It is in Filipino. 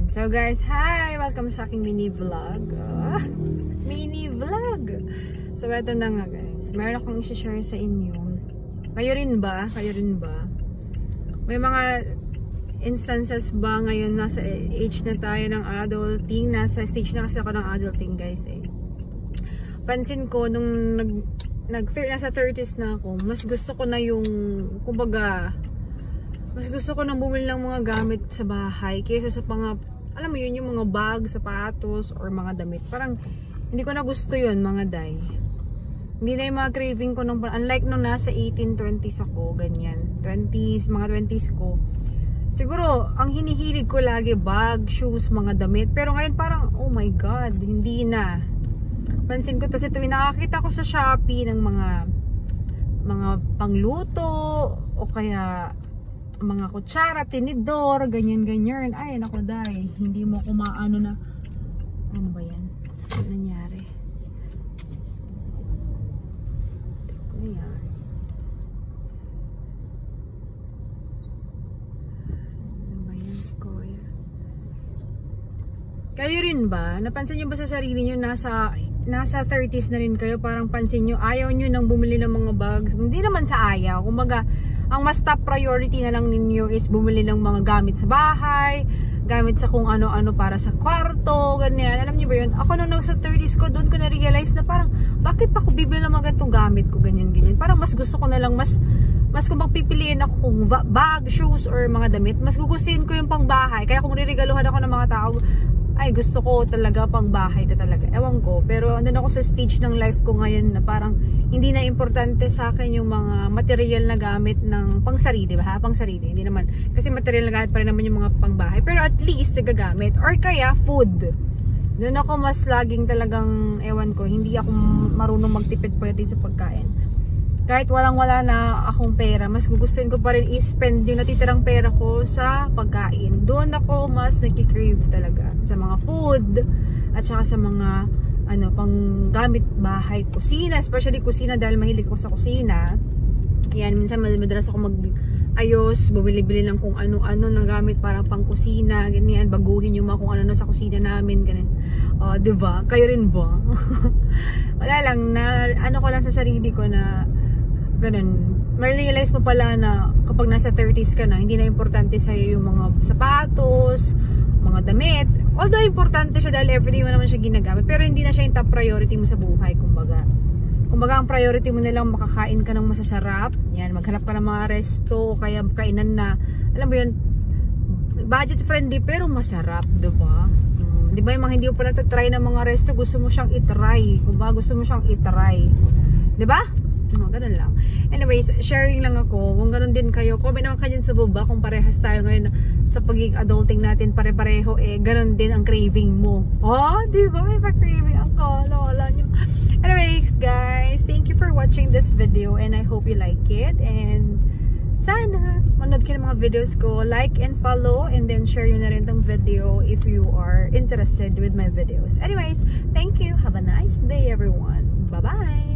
Ayan. So guys, hi! Welcome sa aking mini vlog. Mini vlog! So eto na nga guys. Meron akong i-share sa inyo. Kayo rin ba? May mga instances ba ngayon nasa age na tayo ng adulting? Nasa stage na kasi ako ng adulting guys eh. Pansin ko nung nasa 30s na ako, mas gusto ko na yung, kumbaga, mas gusto ko nang bumili ng mga gamit sa bahay kaysa sa alam mo yun, yung mga bag, sapatos, or mga damit. Parang, hindi ko na gusto yun, mga day. Hindi na yung mga craving ko unlike nung nasa 18, 20s ako, ganyan. 20s, mga 20s ko. Siguro, ang hinihilig ko lagi, bag, shoes, mga damit. Pero ngayon parang, oh my God, hindi na. Pansin ko, kasi tuwing nakakita ko sa Shopee ng mga pangluto, o kaya mga kutsara, tinidor, ganyan-ganyan. Ay, naku day, hindi mo kumaano na. Ano ba yan? Ano nangyari? Nangyari. Ano ba yan si Kuya? Kayo rin ba? Napansin nyo ba sa sarili nyo nasa 30s na rin kayo? Parang pansin nyo, ayaw nyo nang bumili ng mga bags. Hindi naman sa ayaw. Kumbaga, ang mas top priority na lang ninyo is bumili ng mga gamit sa bahay, gamit sa kung ano-ano para sa kwarto, ganyan. Alam niyo ba yun? Ako nung nasa 30s ko, doon ko na-realize na parang, bakit pa ako bibili ng mga ganitong gamit ko, ganyan-ganyan. Parang mas gusto ko na lang, mas kung magpipiliin ako kung bag, shoes, or mga damit, mas gugustuhin ko yung pang bahay. Kaya kung riregaluhan ako ng mga tao, ay gusto ko talaga pang bahay na talaga. Ewan ko. Pero andun ako sa stage ng life ko ngayon na parang hindi na importante sa akin yung mga material na gamit ng pang sarili ba? Pang sarili. Hindi naman. Kasi material na gamit pa rin naman yung mga pang bahay. Pero at least nagagamit. Or kaya food. Doon ako mas laging talagang, ewan ko, hindi ako marunong magtipid pagdating sa pagkain. Kahit walang-wala na akong pera, mas gugustuhin ko pa rin i-spend yung natitirang pera ko sa pagkain. Doon ako mas nagki-crave talaga sa mga food at saka sa mga pang gamit bahay, kusina, especially kusina dahil mahilig ko sa kusina. Ayan, minsan madalas ako mag-ayos, bumili-bili lang kung ano-ano na gamit para pang kusina, ganyan, baguhin yung mga kung ano sa kusina namin, ganyan. Diba? Kayo rin ba? Wala lang, ko lang sa sarili ko na ganun, ma-realize mo pala na kapag nasa 30s ka na, hindi na importante sa'yo yung mga sapatos, mga damit. Although importante siya dahil everyday mo naman siya ginagamit, pero hindi na siya yung top priority mo sa buhay, kumbaga. Kumbaga ang priority mo na lang makakain ka ng masasarap, yan, maghanap ka ng mga resto, o kaya kainan na, alam mo yun, budget friendly pero masarap, diba? Diba yung mga hindi mo pa natatry ng mga resto, gusto mo siyang itry, kumbaga gusto mo siyang itry, diba? Ganun lang. Anyways, sharing lang ako. Kung ganun din kayo, comment naman kayo sa baba kung parehas tayo ngayon sa pagiging adulting natin, pare-pareho ganun din ang craving mo. Di ba? May pa-craving ako. Wala nyo. Anyways, guys, thank you for watching this video and I hope you like it. And sana manood kayo ng mga videos ko. Like and follow and then share yun na rin tong video if you are interested with my videos. Anyways, thank you. Have a nice day, everyone. Bye-bye!